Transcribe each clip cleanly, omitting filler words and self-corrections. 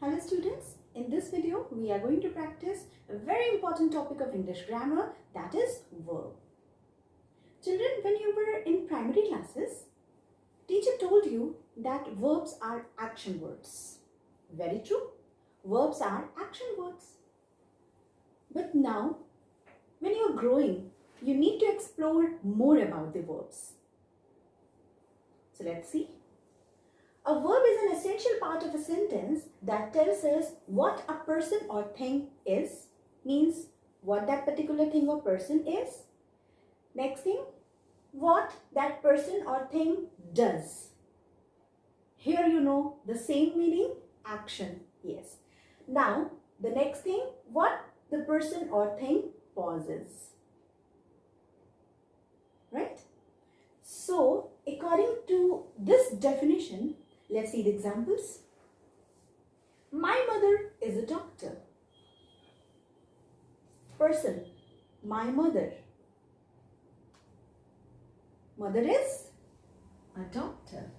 Hello students, in this video we are going to practice a very important topic of English grammar, that is verb. Children, when you were in primary classes, teacher told you that verbs are action words. Very true, verbs are action words. But now, when you are growing, you need to explore more about the verbs. So let's see. A verb is an essential part of a sentence that tells us what a person or thing is, means what that particular thing or person is. Next thing, what that person or thing does. Here you know the same meaning, action, yes. Now, the next thing, what the person or thing pauses. Right? So, according to this definition, let's see the examples. My mother is a doctor. Person, my mother. Mother is a doctor.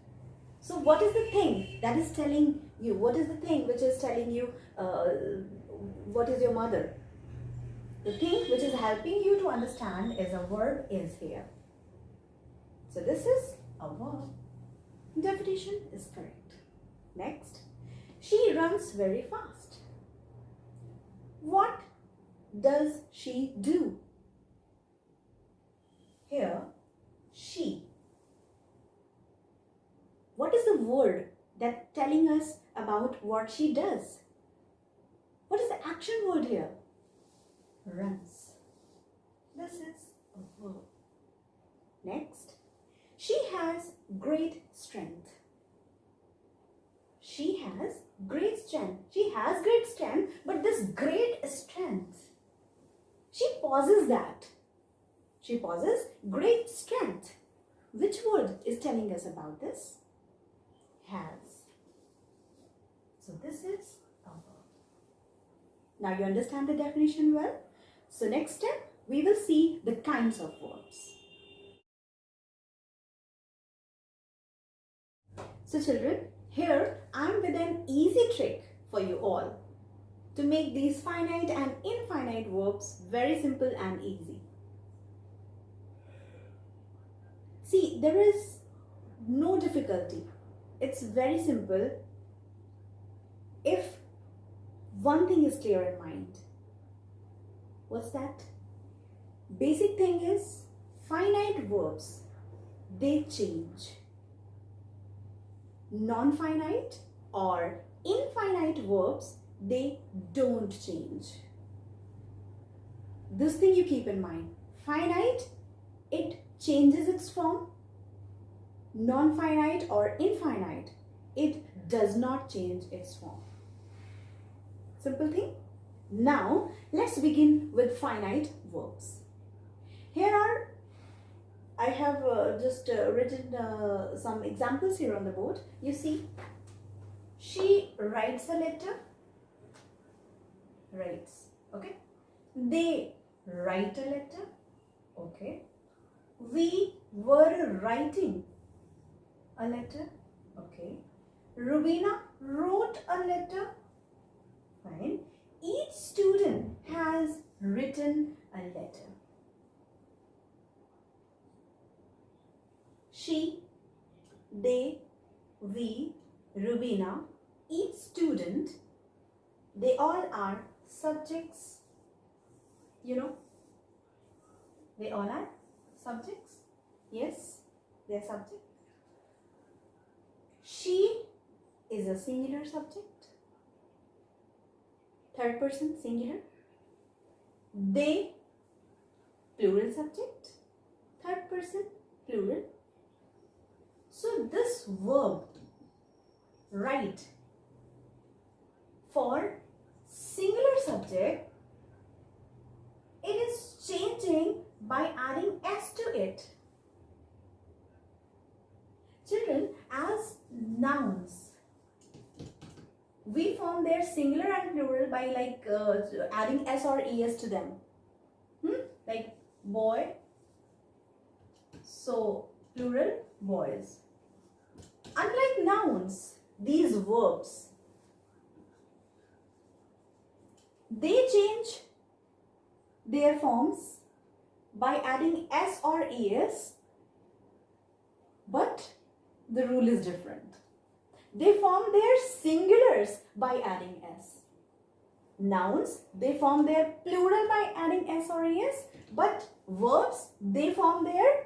So what is the thing that is telling you? What is the thing which is telling you what is your mother? The thing which is helping you to understand is a verb is here. So this is a verb. Definition is correct. Next, she runs very fast. What does she do? Here, she. What is the word that telling us about what she does? What is the action word here? Runs. This is a verb. Next, she has great strength. She has great strength. She has great strength, but this great strength, she pauses that. She pauses great strength. Which word is telling us about this? Has. So this is a verb. Now you understand the definition well. So next step, we will see the kinds of verbs. So children, here I am with an easy trick for you all to make these finite and infinite verbs very simple and easy. See, there is no difficulty. It's very simple if one thing is clear in mind. What's that? Basic thing is finite verbs, they change. Non-finite or infinite verbs, they don't change. This thing you keep in mind. Finite, it changes its form. Non-finite or infinite, it does not change its form. Simple thing. Now, let's begin with finite verbs. Here I have just written some examples here on the board. You see, she writes a letter. Writes. Okay. They write a letter. Okay. We were writing a letter. Okay. Rubina wrote a letter. Fine. Each student has written a letter. She, they, we, Rubina, each student, they all are subjects. You know, they all are subjects. Yes, they are subjects. She is a singular subject. Third person singular. They, plural subject. Third person plural. So this verb, write, for singular subject, it is changing by adding s to it. Children, as nouns, we form their singular and plural by adding s or es to them. Like boy, so plural, boys. Unlike nouns, these verbs, they change their forms by adding s or es, but the rule is different. They form their singulars by adding s. Nouns, they form their plural by adding s or es, but verbs, they form their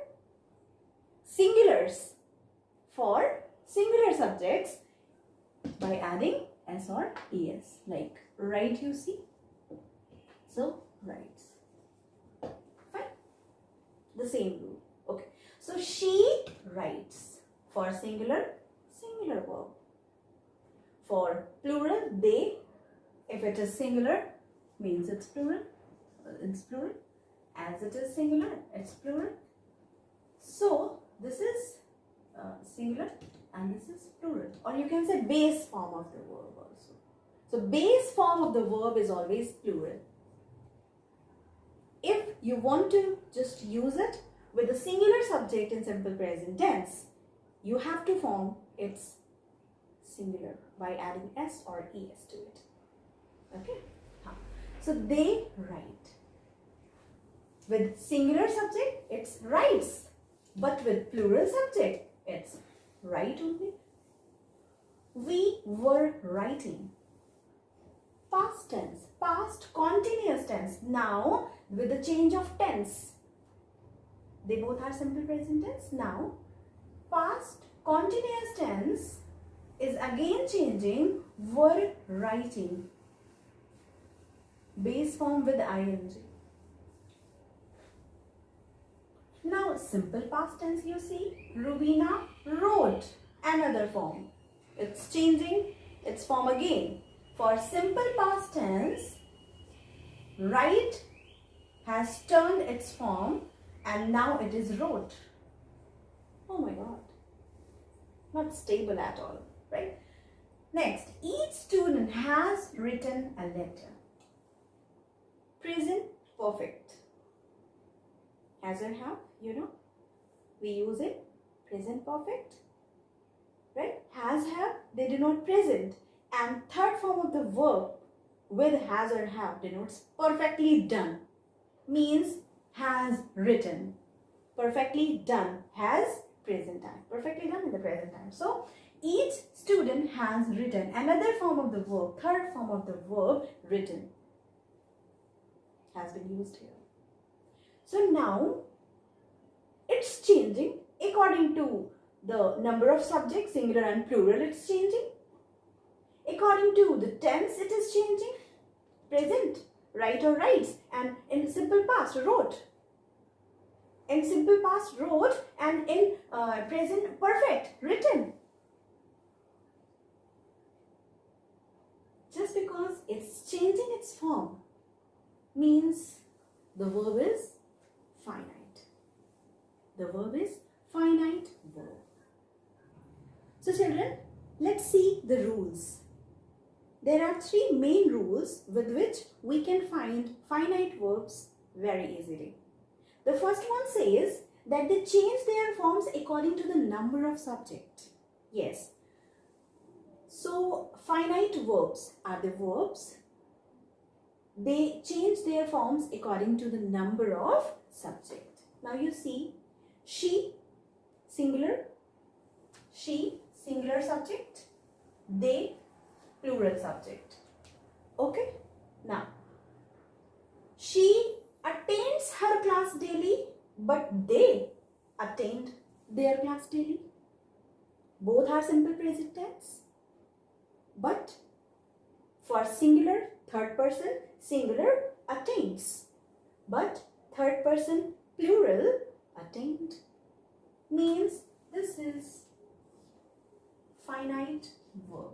singulars for singular subjects by adding s or es. Like write, you see. So writes. Fine. The same rule. Okay. So she writes. For singular, singular verb. For plural, they. If it is singular, means it's plural. It's plural. As it is singular, it's plural. So this is singular and this is plural. Or you can say base form of the verb also. So base form of the verb is always plural. If you want to just use it with a singular subject in simple present tense, you have to form its singular by adding s or es to it. Okay. So they write. With singular subject, it's writes. But with plural subject, it's write only. We were writing. Past tense, past continuous tense. Now, with the change of tense, they both are simple present tense. Now, past continuous tense is again changing, were writing. Base form with ing. Now, simple past tense, you see, Rubina wrote, another form. It's changing its form again. For simple past tense, write has turned its form and now it is wrote. Oh my God. Not stable at all, right? Next, each student has written a letter. Present perfect. Has or have, you know, we use it. Present perfect, right? Has, have, they denote present. And third form of the verb with has or have denotes perfectly done. Means has written. Perfectly done has present time. Perfectly done in the present time. So each student has written. Another form of the verb, third form of the verb, written, has been used here. So now it's changing according to the number of subjects, singular and plural, it's changing. According to the tense, it is changing. Present, write or writes, and in simple past, wrote. In simple past, wrote, and in present perfect, written. Just because it's changing its form means the verb is finite. The verb is finite verb. So children, let's see the rules. There are three main rules with which we can find finite verbs very easily. The first one says that they change their forms according to the number of subject. Yes. So finite verbs are the verbs. They change their forms according to the number of subject. Now you see, she, singular, she, singular subject, they, plural subject. Okay? Now, she attends her class daily, but they attend their class daily. Both are simple present tense. But for singular, third person, singular, attains. But third person, plural, attained. Means this is finite verb.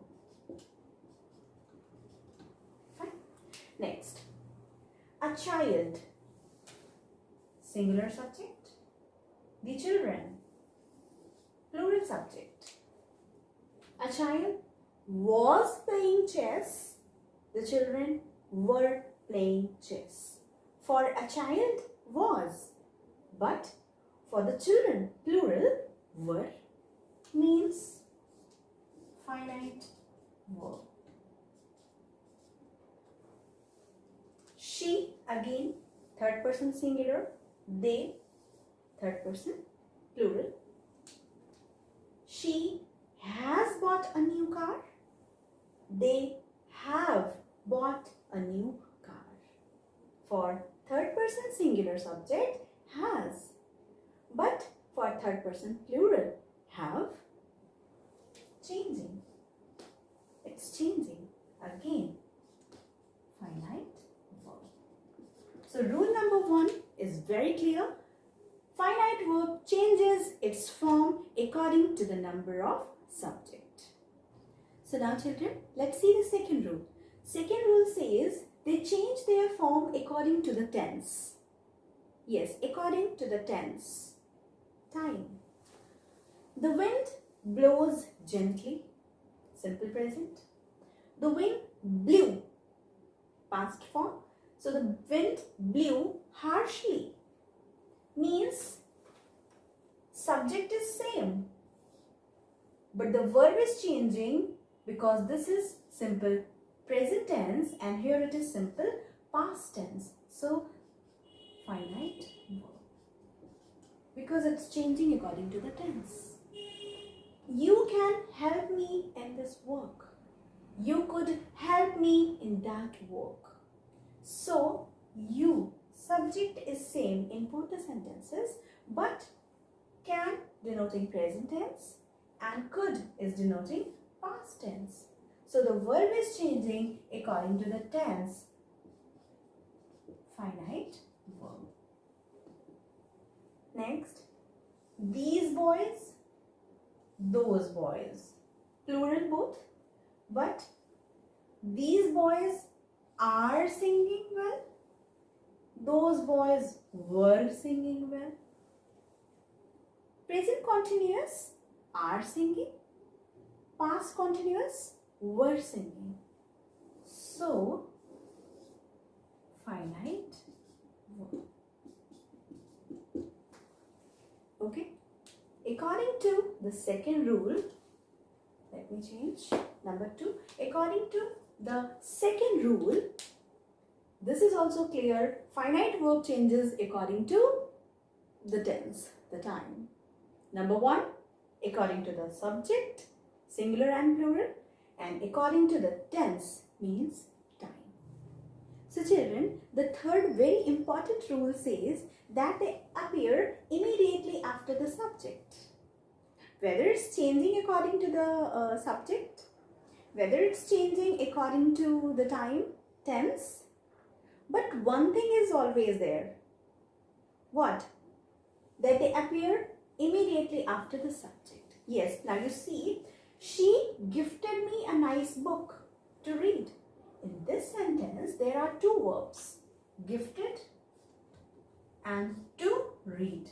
Fine. Next, a child, singular subject, the children, plural subject. A child was playing chess, the children were playing chess. For a child, was, but for the children, plural, were, means finite verb. Again, third person singular. They, third person plural. She has bought a new car. They have bought a new car. For third person singular subject, has. But for third person plural, have, changing. It's changing. Again, finite verb. So rule number 1 is very clear. Finite verb changes its form according to the number of subject. So now children, let's see the second rule. Second rule says they change their form according to the tense. Yes, according to the tense. Time. The wind blows gently. Simple present. The wind blew. Past form. So the wind blew harshly. Means subject is same. But the verb is changing because this is simple present tense and here it is simple past tense. So finite verb. Because it's changing according to the tense. You can help me in this work. You could help me in that work. So you, subject is same in both the sentences, but can denoting present tense and could is denoting past tense. So the verb is changing according to the tense. Finite verb. Next, these boys, those boys. Plural both, but these boys are singing well. Those boys were singing well. Present continuous, are singing. Past continuous, were singing. So, finite verb. Okay. According to the second rule, let me change number 2. According to the second rule, this is also clear. Finite verb changes according to the tense, the time. Number 1, according to the subject, singular and plural, and according to the tense means time. So children, the third very important rule says that they appear immediately after the subject. Whether it's changing according to the subject, whether it's changing according to the time, tense, but one thing is always there. What? That they appear immediately after the subject. Yes, now you see, she gifted me a nice book to read. In this sentence, there are two verbs, gifted and to read.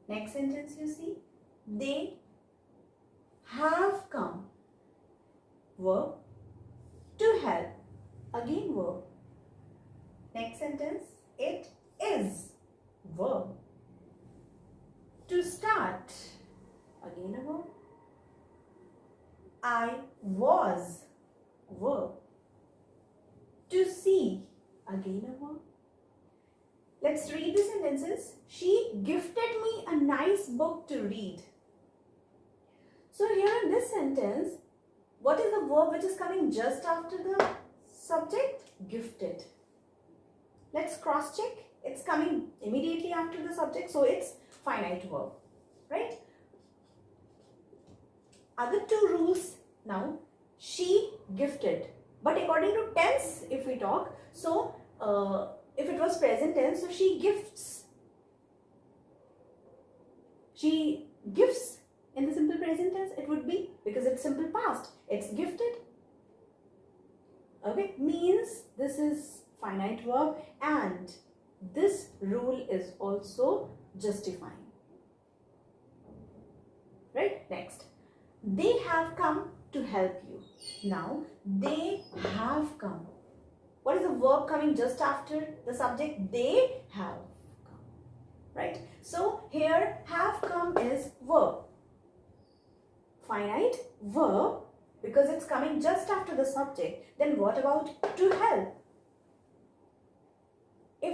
Next sentence you see, they have come, verb, to help, again verb. Next sentence, it is, verb. To start, again a verb. I was, verb. To see, again a verb. Let's read the sentences. She gifted me a nice book to read. So here in this sentence, what is the verb which is coming just after the subject? Gifted. Let's cross check. It's coming immediately after the subject, so it's finite verb, right? Other two rules now. She gifted, but according to tense, if we talk, so if it was present tense, so she gifts. She gives. In the simple present tense, it would be, because it's simple past, it's gifted. Okay, means this is finite verb and this rule is also justifying. Right, next. They have come to help you. Now, they have come. What is the verb coming just after the subject? They have come. Right, so here have come is verb. Finite verb because it's coming just after the subject. Then what about to help?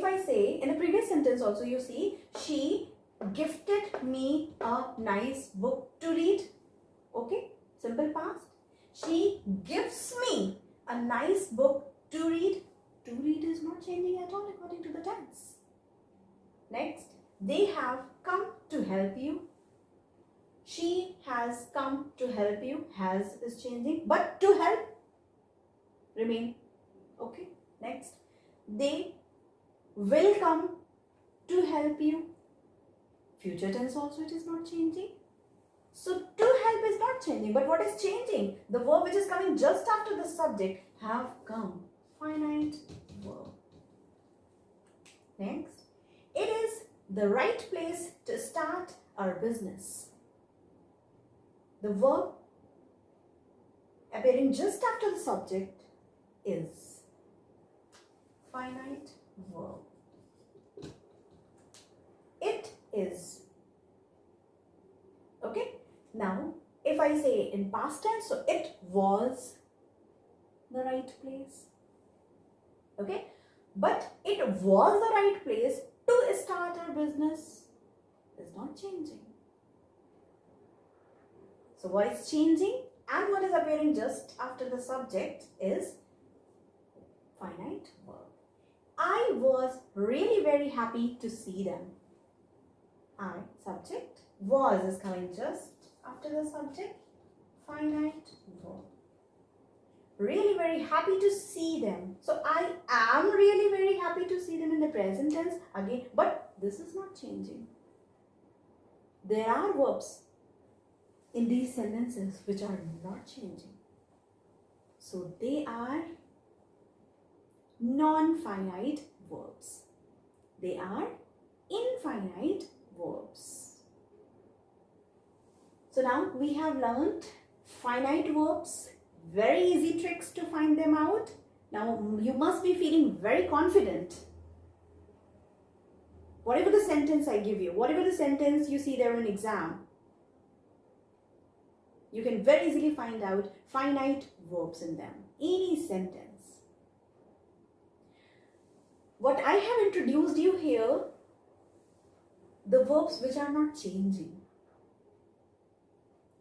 I say in the previous sentence also, you see, she gifted me a nice book to read. Okay, simple past. She gives me a nice book to read. To read is not changing at all according to the tense. Next, they have come to help you. She has come to help you. Has is changing, but to help remain. Okay, next, they will come to help you. Future tense also, it is not changing. So to help is not changing, but what is changing? The verb which is coming just after the subject, have come. Finite verb. Next, it is the right place to start our business. The verb appearing just after the subject is finite verb. It is. Okay. Now, if I say in past tense, so it was the right place. Okay. But it was the right place to start our business is not changing. So what is changing and what is appearing just after the subject is finite verb. I was really very happy to see them. I, subject, was is coming just after the subject, finite verb. Really very happy to see them. So I am really very happy to see them in the present tense again, but this is not changing. There are verbs in these sentences which are not changing. So they are non-finite verbs. They are infinite verbs. So now we have learned finite verbs, very easy tricks to find them out. Now you must be feeling very confident. Whatever the sentence I give you, whatever the sentence you see there in exam, you can very easily find out finite verbs in them. Any sentence. What I have introduced you here, the verbs which are not changing.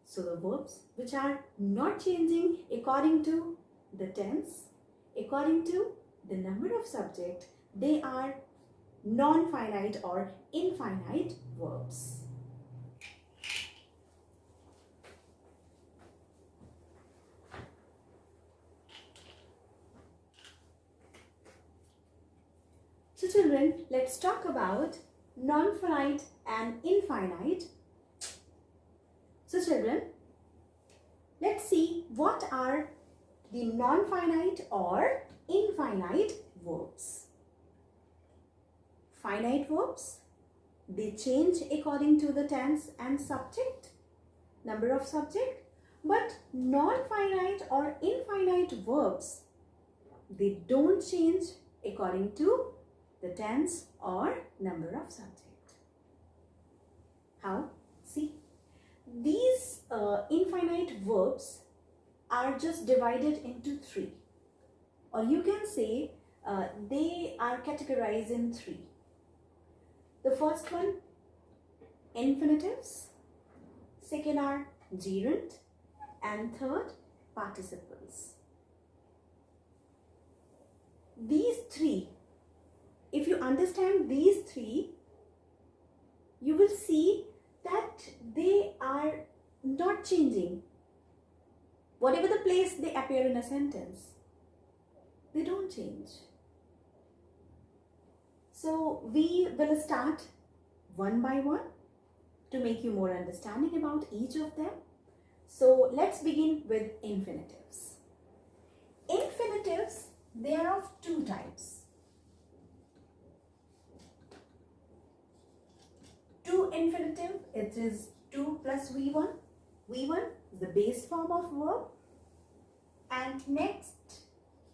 So the verbs which are not changing according to the tense, according to the number of subject, they are non-finite or infinite verbs. So children, let's talk about non-finite and infinite. So children, let's see what are the non-finite or infinite verbs. Finite verbs, they change according to the tense and subject, number of subject, but non-finite or infinite verbs, they don't change according to the tense or number of subject. How? See, these infinite verbs are just divided into three, or you can say they are categorized in three. The first one, infinitives, second are gerund, and third, participles. These three, if you understand these three, you will see that they are not changing. Whatever the place they appear in a sentence, they don't change. So we will start one by one to make you more understanding about each of them. So let's begin with infinitives. Infinitives, they are of two types. To infinitive, it is to plus V1. V1 is the base form of verb. And next,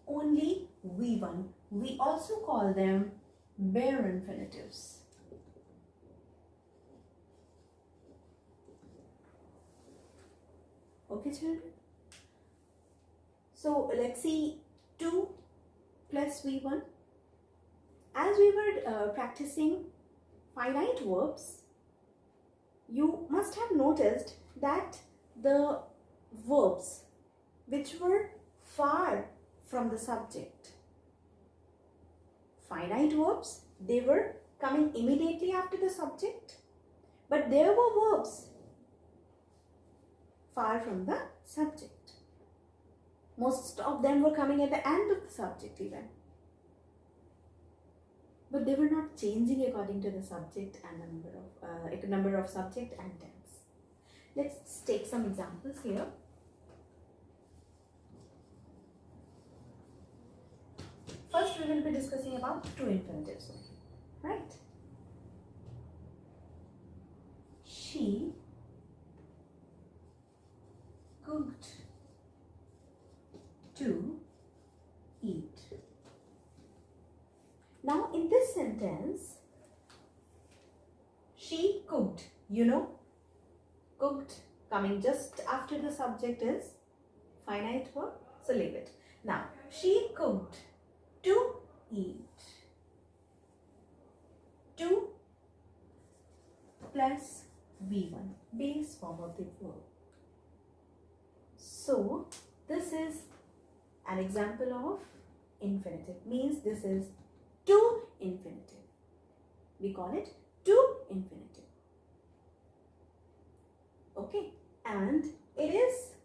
only V1. We also call them bare infinitives. Okay, children? So let's see 2 plus V1. as we were practicing finite verbs, you must have noticed that the verbs which were far from the subject, finite verbs, they were coming immediately after the subject, but there were verbs far from the subject. Most of them were coming at the end of the subject even. But they were not changing according to the subject and the number of subject and tense. Let's take some examples here. First, we will be discussing about two infinitives, right? She cooked to eat. Now in this sentence, she cooked, cooked coming just after the subject is finite verb, so leave it. Now, she cooked to eat. To plus V1, base form of the verb. So, this is an example of infinitive, means this is to infinitive. We call it to infinitive. Okay, and it is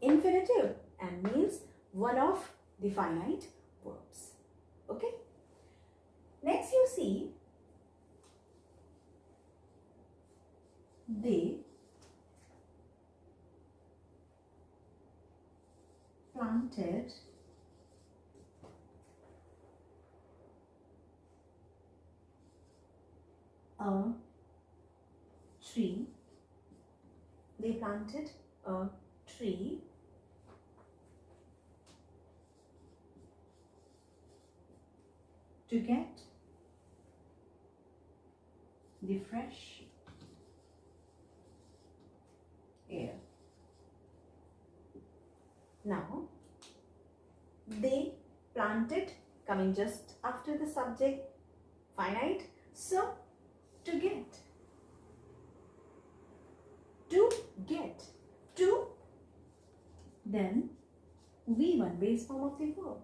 infinitive and means one of the finite verbs. Okay, next you see they planted a tree. They planted a tree to get the fresh air. Now, they planted coming just after the subject finite, so to get, to, then V1 base form of the verb.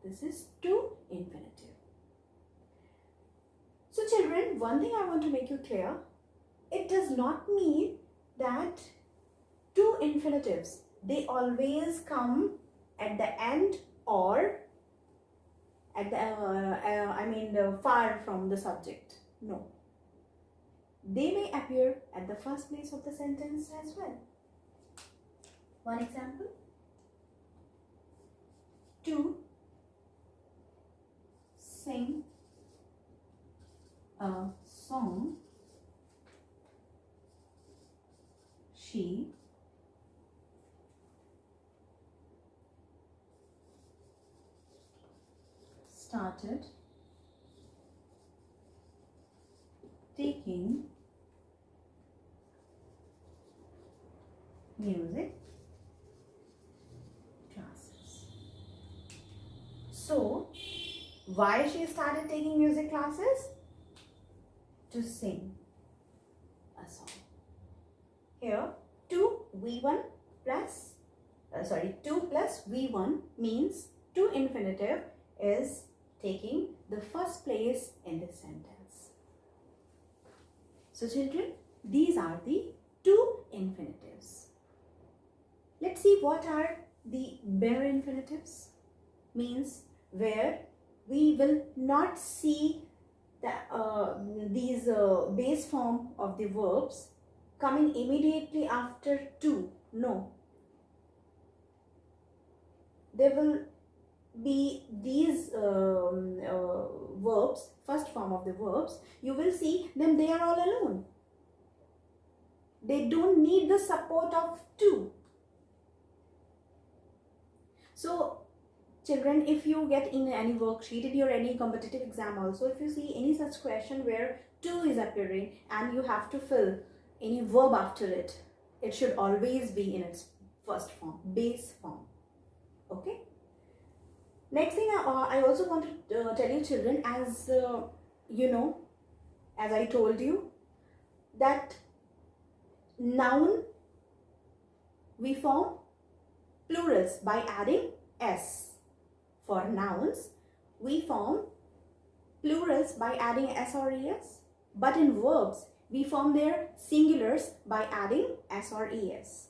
This is to infinitive. So children, one thing I want to make you clear, it does not mean that two infinitives, they always come at the end or at the far from the subject. No, they may appear at the first place of the sentence as well. One example: to sing a song, she started taking music classes. So, why she started taking music classes? To sing a song. Here, 2 plus V1 means to infinitive is taking the first place in this sentence. So children, these are the two infinitives. Let's see what are the bare infinitives. Means where we will not see these base form of the verbs coming immediately after to. No, there will be these verbs, first form of the verbs, you will see them, they are all alone. They don't need the support of to. So children, if you get in any worksheet or any competitive exam also, if you see any such question where to is appearing and you have to fill any verb after it, it should always be in its first form, base form. Okay. Next thing I also want to tell you children, as you know, as I told you, that noun we form plurals by adding s. For nouns we form plurals by adding s or es, but in verbs we form their singulars by adding s or es.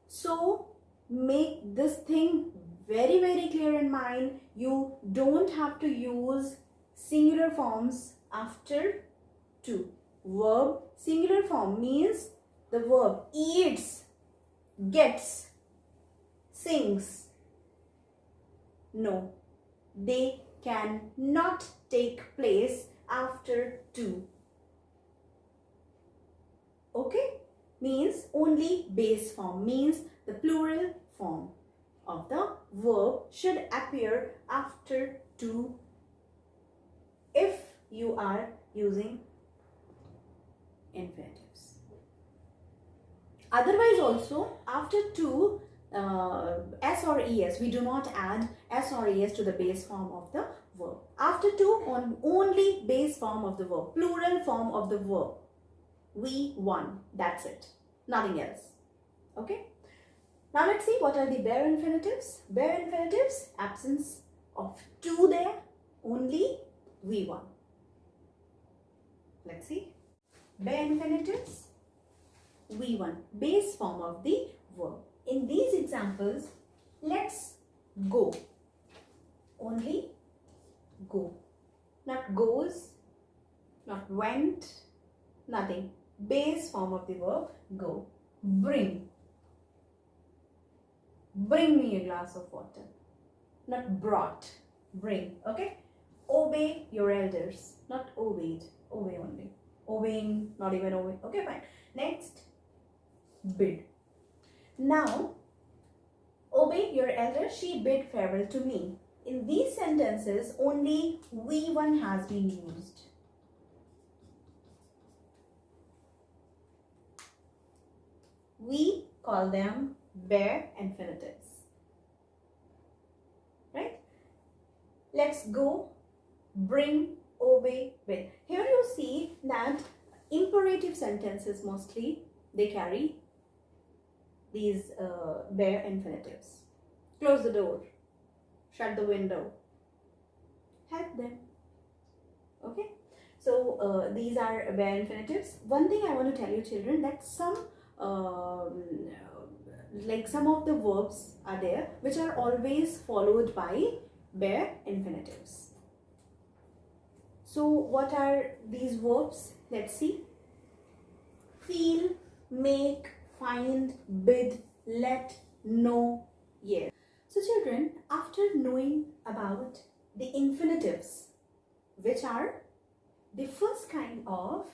So make this thing very, very clear in mind. You don't have to use singular forms after to. Verb singular form means the verb eats, gets, sings. No, they cannot take place after to. Okay? Means only base form, means the plural form of the verb should appear after to if you are using infinitives. Otherwise also after to s or es, we do not add s or es to the base form of the verb. After to, on only base form of the verb, plural form of the verb. We won, that's it, nothing else. Okay, now let's see what are the bare infinitives. Bare infinitives, absence of to there, only we won. Let's see. Bare infinitives, we won, base form of the verb. In these examples, let's go, only go, not goes, not went, nothing. Base form of the verb, go. Bring, bring me a glass of water, not brought, bring. Okay. Obey your elders, not obeyed, obey only. Obeying, not even obey. Okay, fine. Next, bid. Now, obey your elder, she bid farewell to me. In these sentences, only we one has been used. We call them bare infinitives. Right? Let's go, bring, obey, bid. Here you see that imperative sentences mostly they carry these bare infinitives. Close the door, shut the window, help them. Okay, so these are bare infinitives. One thing I want to tell you children, that some like some of the verbs are there which are always followed by bare infinitives. So what are these verbs? Let's see. Feel, make, find, bid, let, know, yes. So children, after knowing about the infinitives, which are the first kind of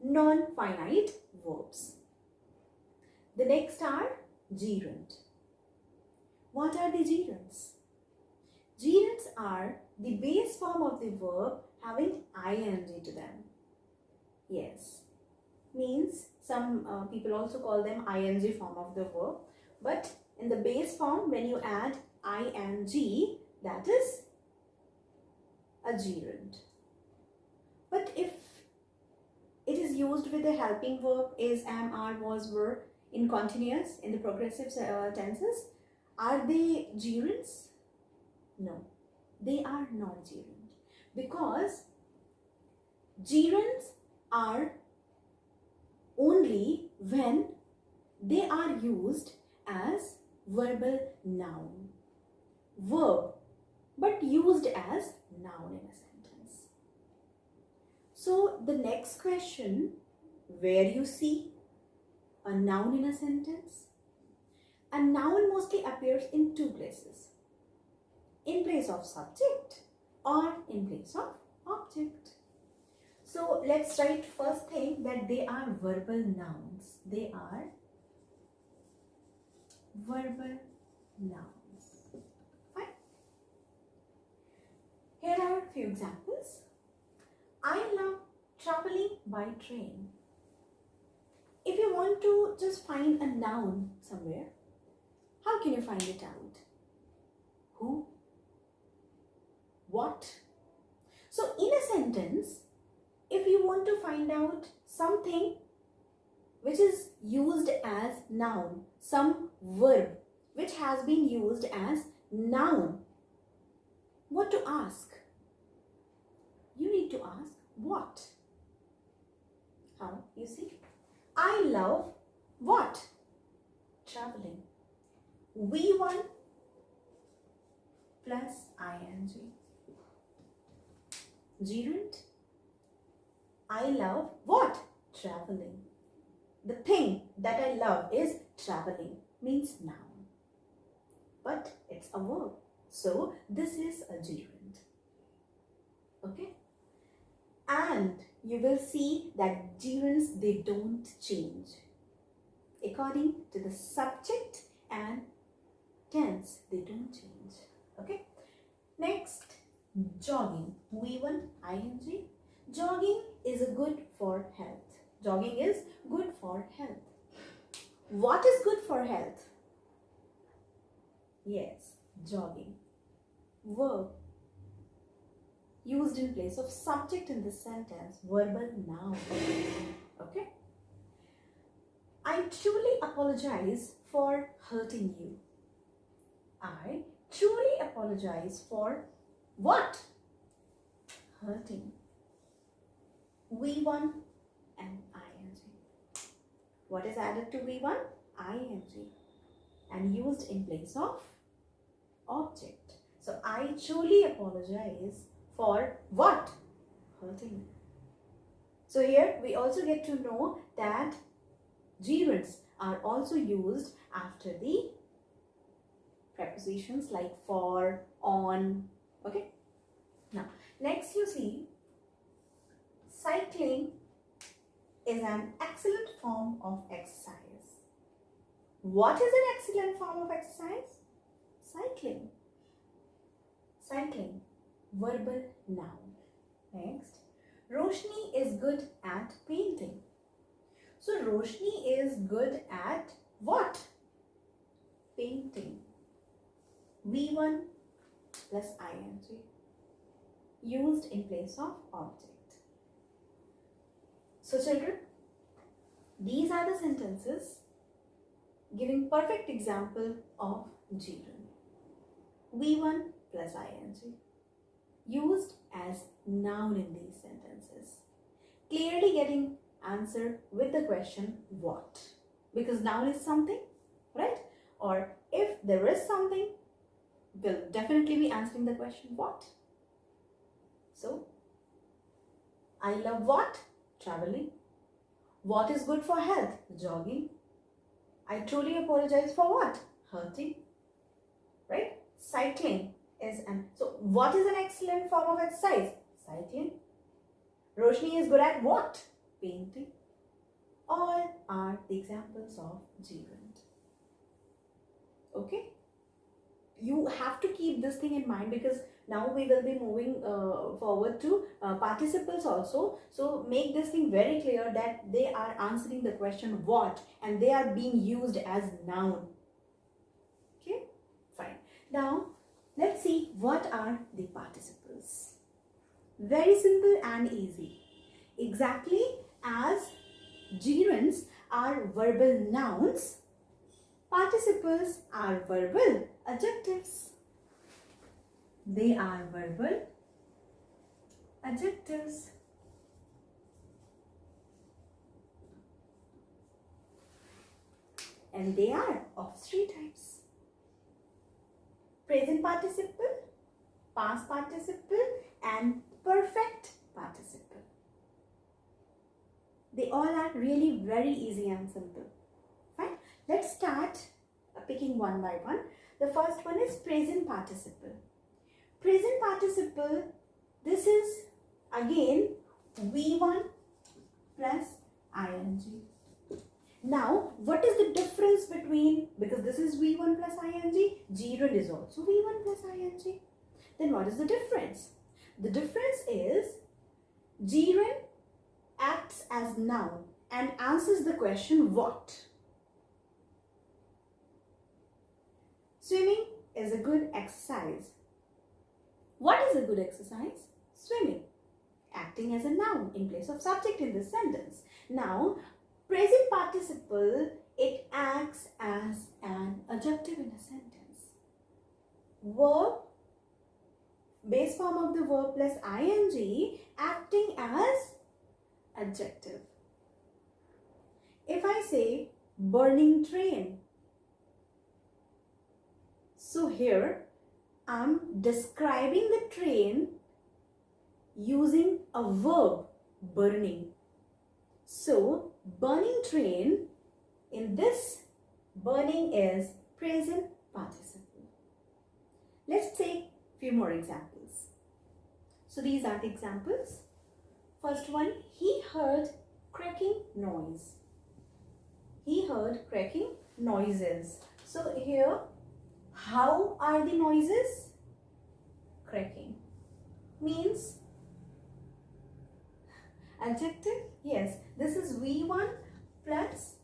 non-finite verbs, the next are gerund. What are the gerunds? Gerunds are the base form of the verb having ing to them. Yes, means some people also call them ing form of the verb, but in the base form when you add ing, that is a gerund. But if it is used with the helping verb is, am, are, was, were in continuous, in the progressive tenses, are they gerunds? No, they are not gerund, because gerunds are only when they are used as verbal noun, verb, but used as noun in a sentence. So the next question, where you see a noun in a sentence, a noun mostly appears in two places, in place of subject or in place of object. So let's write first thing that they are verbal nouns. They are verbal nouns. Fine. Here are a few examples. I love traveling by train. If you want to just find a noun somewhere, how can you find it out? who, what. So in a sentence, if you want to find out something which is used as noun, some verb which has been used as noun, what to ask? You need to ask what. How? You see, I love what? Traveling. V1 plus ing. Gerund. I love what? Traveling. The thing that I love is traveling, means noun. But it's a verb. So this is a gerund. Okay? And you will see that gerunds, they don't change according to the subject and tense. They don't change. Okay? Next, jogging. V1 ing. Jogging is good for health. Jogging is good for health. What is good for health? Yes, jogging. Verb used in place of subject in this sentence, verbal noun. Okay? I truly apologize for hurting you. I truly apologize for what? Hurting. V1 and ing. What is added to V1? Ing. And used in place of object. So I truly apologize for what? Hurting. So here we also get to know that gerunds are also used after the prepositions like for, on. Okay. Now, next you see, cycling is an excellent form of exercise. What is an excellent form of exercise? Cycling. Cycling. Verbal noun. Next, Roshni is good at painting. So Roshni is good at what? Painting. V1 plus ing. Used in place of object. So children, these are the sentences giving perfect example of gerund. V1 plus ing. Used as noun in these sentences. Clearly getting answer with the question what? Because noun is something, right? Or if there is something, we'll definitely be answering the question what? So, I love what? Traveling. What is good for health? Jogging. I truly apologize for what? Hurting. Right? Cycling is an... So, what is an excellent form of exercise? Cycling. Roshni is good at what? Painting. All are the examples of gerund. Okay? You have to keep this thing in mind because now we will be moving forward to participles also. So make this thing very clear that they are answering the question what and they are being used as noun. Okay, fine. Now let's see what are the participles. Very simple and easy. Exactly as gerunds are verbal nouns, participles are verbal adjectives. They are verbal adjectives. And they are of three types. Present participle, past participle and perfect participle. They all are really very easy and simple. Fine. Let's start picking one by one. The first one is present participle. Present participle, this is again V1 plus ing. Now, what is the difference between, because this is V1 plus ing, gerund is also V1 plus ing. Then what is the difference? The difference is gerund acts as noun and answers the question what. Swimming is a good exercise. What is a good exercise? Swimming. Acting as a noun in place of subject in this sentence. Now, present participle, it acts as an adjective in a sentence. Verb, base form of the verb plus ing, acting as adjective. If I say burning train, so here I'm describing the train using a verb, burning. So burning train, in this, burning is present participle. Let's take a few more examples. So these are the examples. First one, he heard cracking noise. He heard cracking noises. So here, how are the noises? Cracking. Means adjective? Yes, this is V1 plus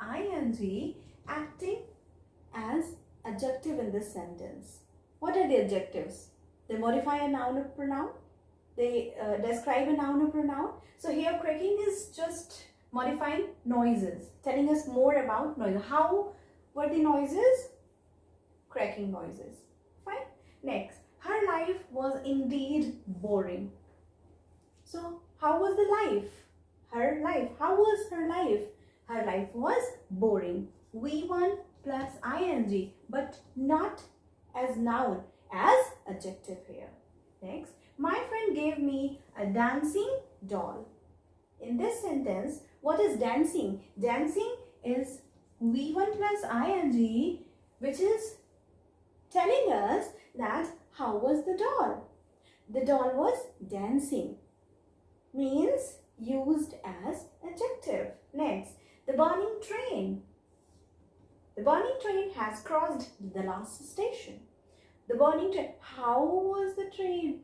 ing acting as adjective in this sentence. What are the adjectives? They modify a noun or pronoun. They describe a noun or pronoun. So here cracking is just modifying noises, telling us more about noise. How were the noises? Cracking noises. Fine. Next, her life was indeed boring. So how was the life? Her life. How was her life? Her life was boring. V1 plus ing, but not as noun, as adjective here. Next, my friend gave me a dancing doll. In this sentence, what is dancing? Dancing is V1 plus ing, which is telling us that how was the doll? The doll was dancing. Means used as adjective. Next, the burning train. The burning train has crossed the last station. The burning train. How was the train?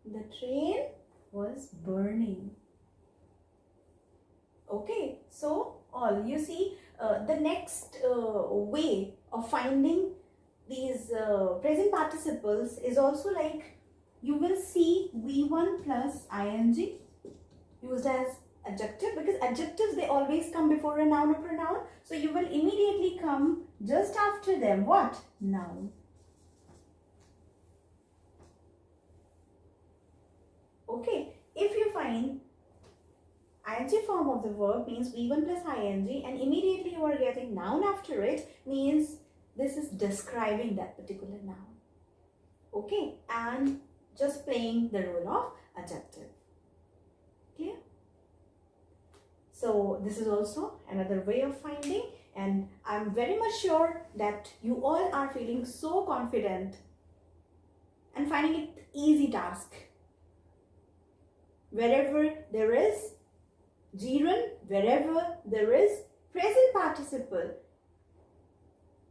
The train was burning. Okay, so all you see, the next way of finding these present participles is also like you will see V1 plus ing used as adjective, because adjectives, they always come before a noun or pronoun. So you will immediately come just after them. What? Noun. Okay, if you find ing form of the verb means V1 plus ing and immediately you are getting noun after it, means this is describing that particular noun. Okay, and just playing the role of adjective. Clear? So this is also another way of finding, and I'm very much sure that you all are feeling so confident and finding it easy task. Wherever there is gerund, wherever there is present participle,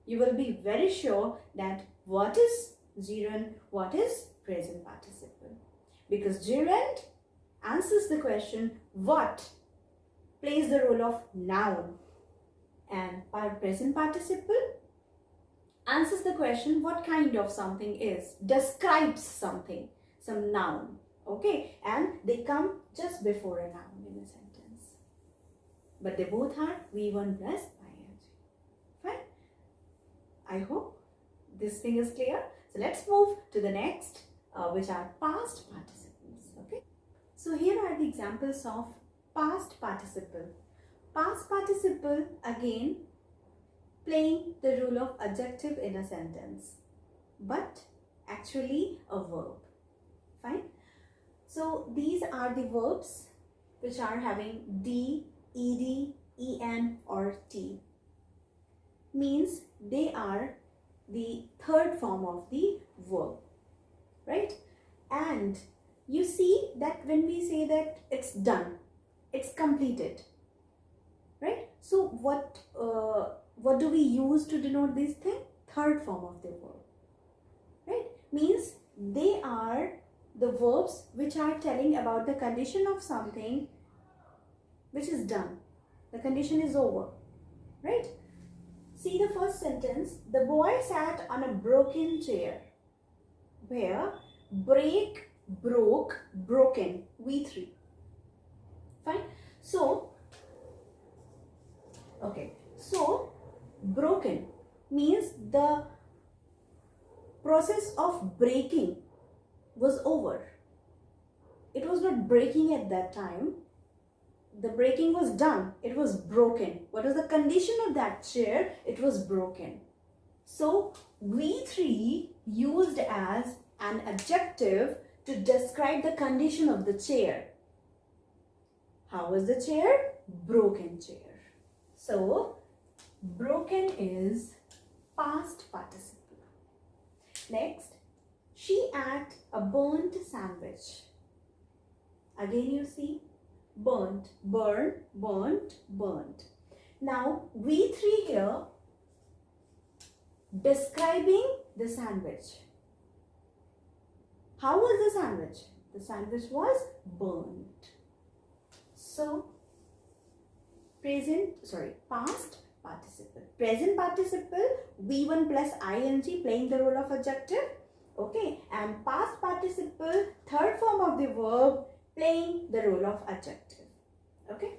you will be very sure that what is gerund, what is present participle. Because gerund answers the question what, plays the role of noun, and present participle answers the question what kind of something is, describes something, some noun. Okay, and they come just before a noun in a sentence. But they both are V1 plus ing. Fine? I hope this thing is clear. So let's move to the next, which are past participles. Okay. So here are the examples of past participle. Past participle, again, playing the role of adjective in a sentence, but actually a verb. Fine. So these are the verbs which are having d, ed, en or t. Means they are the third form of the verb, right? And you see that when we say that it's done, it's completed, right? So what do we use to denote this thing? Third form of the verb, right? Means they are the verbs which are telling about the condition of something which is done. The condition is over, right? See the first sentence. The boy sat on a broken chair. Where break, broke, broken, V3. Fine. So, okay. So, broken means the process of breaking was over. It was not breaking at that time. The breaking was done. It was broken. What was the condition of that chair? It was broken. So, V3 used as an adjective to describe the condition of the chair. How was the chair? Broken chair. So, broken is past participle. Next, she ate a burnt sandwich. Again you see, burnt, burn, burnt, burnt. Now, V3 here describing the sandwich. How was the sandwich? The sandwich was burnt. So, past participle. Present participle, V1 plus ing playing the role of adjective. Okay, and past participle, third form of the verb playing the role of adjective. Okay.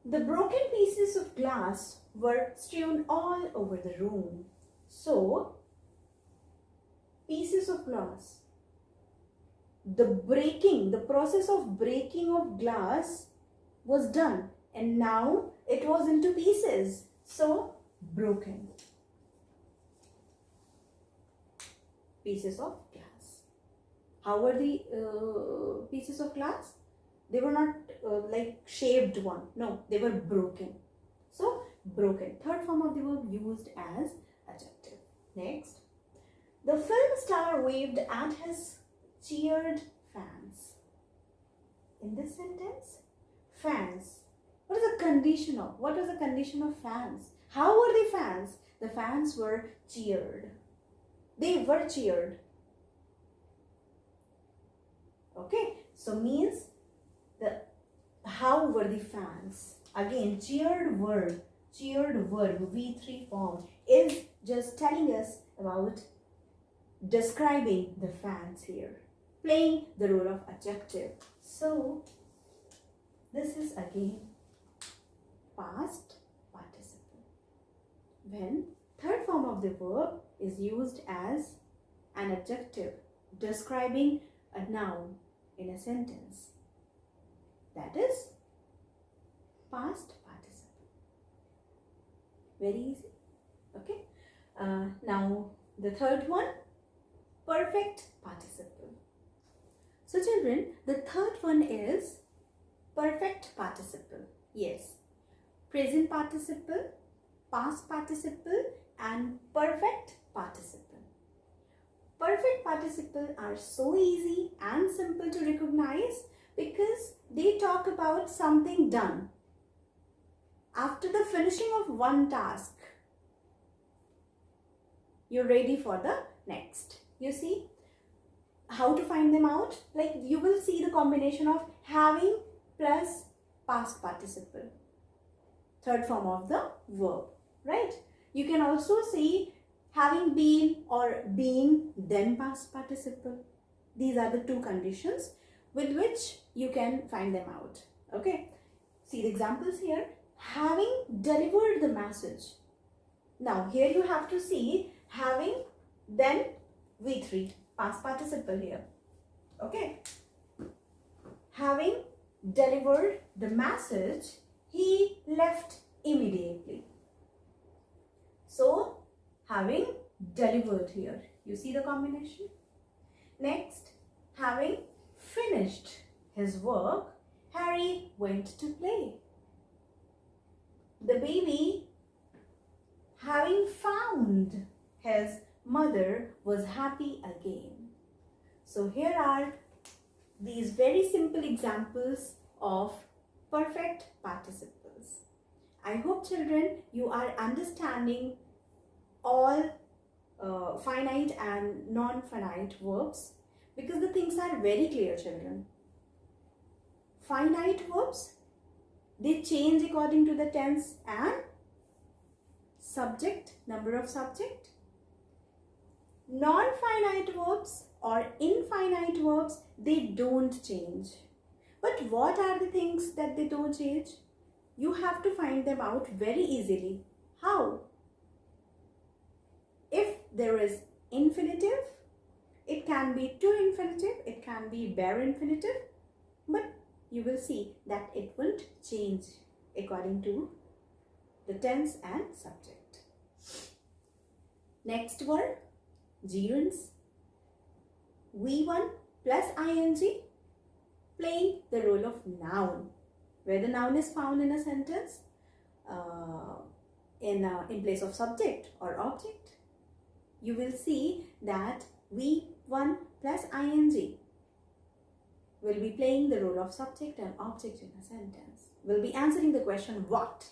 The broken pieces of glass were strewn all over the room. So, pieces of glass. The process of breaking of glass was done and now it was into pieces. So, broken. Pieces of glass. How were the pieces of glass? They were not like shaved one. No, they were broken. So, broken. Third form of the verb used as adjective. Next. The film star waved at his cheered fans. In this sentence, fans. What is the condition of? What was the condition of fans? How were the fans? The fans were cheered. They were cheered. Okay, so means how were the fans? Again, cheered verb, V3 form is just telling us about describing the fans here, playing the role of adjective. So, this is again past participle. When third form of the verb is used as an adjective describing a noun in a sentence. That is past participle. Very easy. Okay. Now the third one, perfect participle. So children, the third one is perfect participle. Yes. Present participle, past participle and perfect participle. Perfect participle are so easy and simple to recognize because they talk about something done. After the finishing of one task, you're ready for the next. You see how to find them out? Like you will see the combination of having plus past participle, third form of the verb, right? You can also see having been or being then past participle. These are the two conditions with which you can find them out. Okay, see the examples here. Having delivered the message. Now here you have to see having then V3 past participle here. Okay, having delivered the message, he left immediately. So having delivered here, you see the combination. Next, having finished his work, Harry went to play. The baby, having found his mother, was happy again. So here are these very simple examples of perfect participles. I hope children you are understanding all finite and non-finite verbs because the things are very clear, children. Finite verbs, they change according to the tense and subject, number of subject. Non-finite verbs or infinite verbs, they don't change. But what are the things that they don't change? You have to find them out very easily. How? If there is infinitive, it can be to infinitive, it can be bare infinitive, but you will see that it won't change according to the tense and subject. Next word, gerunds. V1 plus ing, playing the role of noun. Where the noun is found in a sentence, in place of subject or object, you will see that V1 plus ing will be playing the role of subject and object in a sentence. Will be answering the question what?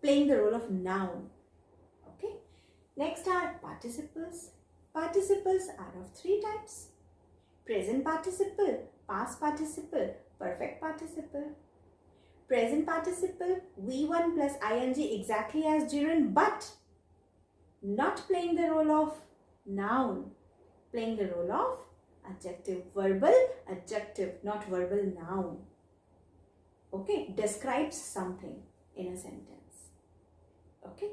Playing the role of noun. Okay. Next are participles. Participles are of three types: present participle, past participle, perfect participle. Present participle, V1 plus ing exactly as gerund, but not playing the role of noun, playing the role of adjective, verbal adjective, not verbal noun. Okay, describes something in a sentence. Okay.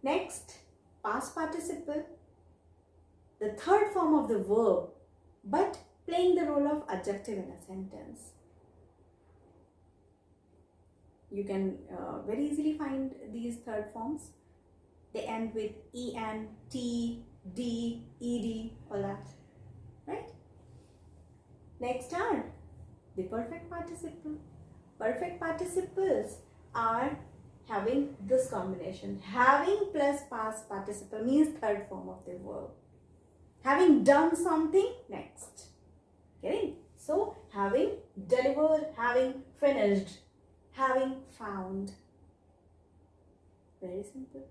Next, past participle, the third form of the verb, but playing the role of adjective in a sentence. You can very easily find these third forms. They end with en, t, d, ed, all that, right? Next are the perfect participle. Perfect participles are having this combination. Having plus past participle means third form of the verb. Having done something, next. Getting? So, having delivered, having finished, having found. Very simple.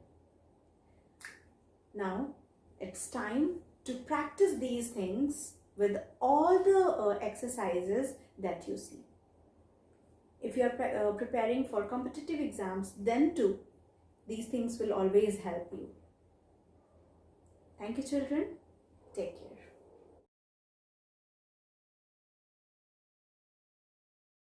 Now, it's time to practice these things with all the exercises that you see. If you are preparing for competitive exams, then too, these things will always help you. Thank you, children. Take care.